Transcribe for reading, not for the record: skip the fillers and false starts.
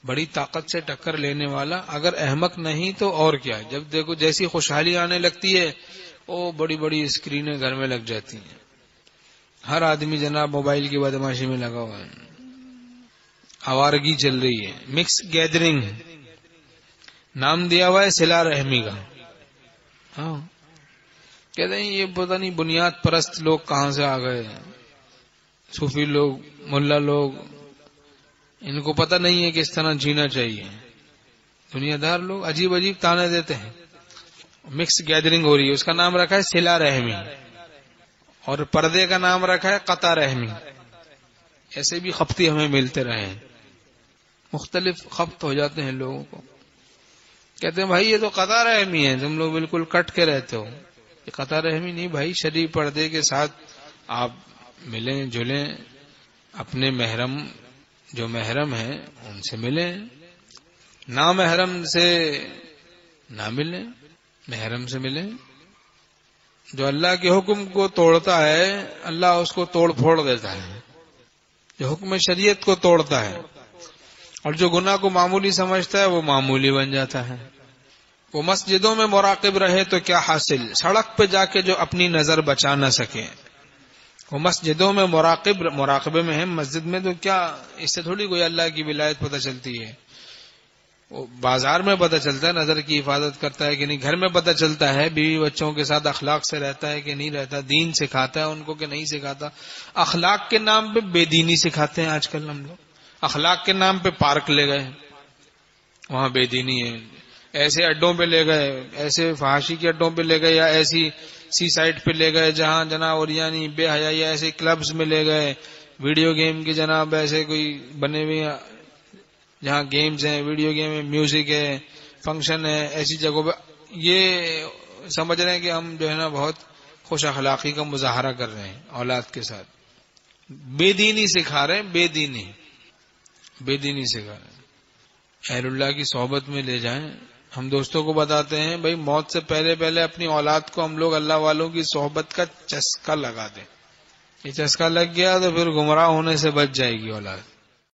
بڑی طاقت سے ٹکر لینے والا اگر احمق نہیں تو اور کیا. جب دیکھو جیسی خوشحالی آنے لگتی ہے وہ بڑی بڑی اسکرینیں گھر میں لگ جاتی ہیں. ہر آدمی جناب موبائل کی بدماشی میں لگا ہوا ہے. آوارگی چل رہی ہے. مکس گیدرنگ نام دیا ہوا ہے صلہ رحمی کا. ہاں کہتے ہیں یہ پتہ نہیں بنیاد پرست لوگ کہاں سے آ گئے. صوفی لوگ، ملا لوگ، ان کو پتہ نہیں ہے کہ اس طرح جینا چاہیے. دنیا دار لوگ عجیب عجیب تانے دیتے ہیں. مکس گیدرنگ ہو رہی ہے، اس کا نام رکھا ہے صلہ رحمی، اور پردے کا نام رکھا ہے قطع رحمی. ایسے بھی خپتی ہمیں ملتے رہے ہیں، مختلف خپت ہو جاتے ہیں لوگوں کو. کہتے ہیں بھائی یہ تو قطع رحمی ہے، تم لوگ بالکل کٹ کے رہتے ہو. یہ قطع رحمی نہیں بھائی، شرعی پردے کے ساتھ آپ ملیں جلیں، اپنے محرم جو محرم ہیں ان سے ملیں، نامحرم سے نہ ملیں، محرم سے ملیں. جو اللہ کے حکم کو توڑتا ہے اللہ اس کو توڑ پھوڑ دیتا ہے. جو حکم شریعت کو توڑتا ہے اور جو گناہ کو معمولی سمجھتا ہے وہ معمولی بن جاتا ہے. وہ مسجدوں میں مراقب رہے تو کیا حاصل، سڑک پہ جا کے جو اپنی نظر بچا نہ سکے. وہ مسجدوں میں مراقبے میں ہے، مسجد میں تو کیا اس سے تھوڑی کوئی اللہ کی ولایت پتہ چلتی ہے. وہ بازار میں پتہ چلتا ہے نظر کی حفاظت کرتا ہے کہ نہیں، گھر میں پتہ چلتا ہے بیوی بچوں کے ساتھ اخلاق سے رہتا ہے کہ نہیں رہتا، دین سکھاتا ہے ان کو کہ نہیں سکھاتا. اخلاق کے نام پہ بے دینی سکھاتے ہیں آج کل ہم لوگ. اخلاق کے نام پہ پارک لے گئے، وہاں بے دینی ہے. ایسے اڈوں پہ لے گئے، ایسے فحاشی کے اڈوں پہ لے گئے، یا ایسی سی سائٹ پہ لے گئے جہاں جناب اور یعنی بے حیائی، ایسے کلبز میں لے گئے، ویڈیو گیم کے جناب ایسے کوئی بنے ہوئے جہاں گیمز ہیں، ویڈیو گیم ہے، میوزک ہے، فنکشن ہے، ایسی جگہوں پہ یہ سمجھ رہے ہیں کہ ہم جو ہے نا بہت خوش اخلاقی کا مظاہرہ کر رہے ہیں اولاد کے ساتھ. بے دینی سکھا رہے ہیں، بے دینی سکھا رہے ہیں. اہل اللہ کی صحبت میں لے جائیں. ہم دوستوں کو بتاتے ہیں بھائی موت سے پہلے اپنی اولاد کو ہم لوگ اللہ والوں کی صحبت کا چسکا لگا دیں. یہ چسکا لگ گیا تو پھر گمراہ ہونے سے بچ جائے گی اولاد.